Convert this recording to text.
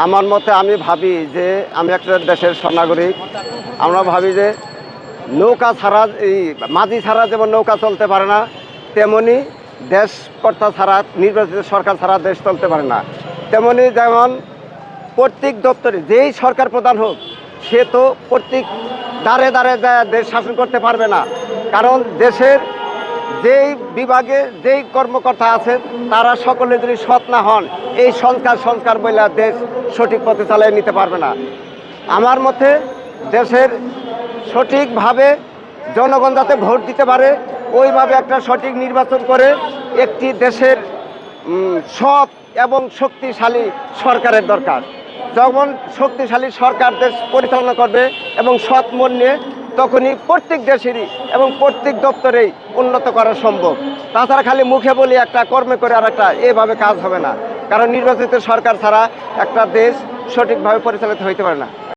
আমার মতে আমি ভাবি যে আমি একটা দেশের নাগরিক। আমরা ভাবি যে নৌকা ছাড়া এই মাঝি ছাড়া যেমন নৌকা চলতে পারে না, তেমনি দেশকর্তা ছাড়া নির্বাচিত সরকার ছাড়া দেশ চলতে পারে না। তেমনি যেমন প্রত্যেক দপ্তরে যেই সরকার প্রধান হোক, সে তো প্রত্যেক দাঁড়ে দাঁড়ে দেশ শাসন করতে পারবে না। কারণ দেশের যেই বিভাগে যেই কর্মকর্তা আছেন তারা সকলে যদি সৎ না হন, এই সংস্কার বলে দেশ সঠিক পথে চালিয়ে নিতে পারবে না। আমার মতে দেশের সঠিকভাবে জনগণ যাতে ভোট দিতে পারে, ওইভাবে একটা সঠিক নির্বাচন করে একটি দেশের সৎ এবং শক্তিশালী সরকারের দরকার। যখন শক্তিশালী সরকার দেশ পরিচালনা করবে এবং সৎ মন নিয়ে, তখনই প্রত্যেক দেশেরই এবং প্রত্যেক দপ্তরেই উন্নত করা সম্ভব। তাছাড়া খালি মুখে বলি একটা, কর্মে করে আর একটা, এভাবে কাজ হবে না। কারণ নির্বাচিত সরকার ছাড়া একটা দেশ সঠিকভাবে পরিচালিত হইতে পারে না।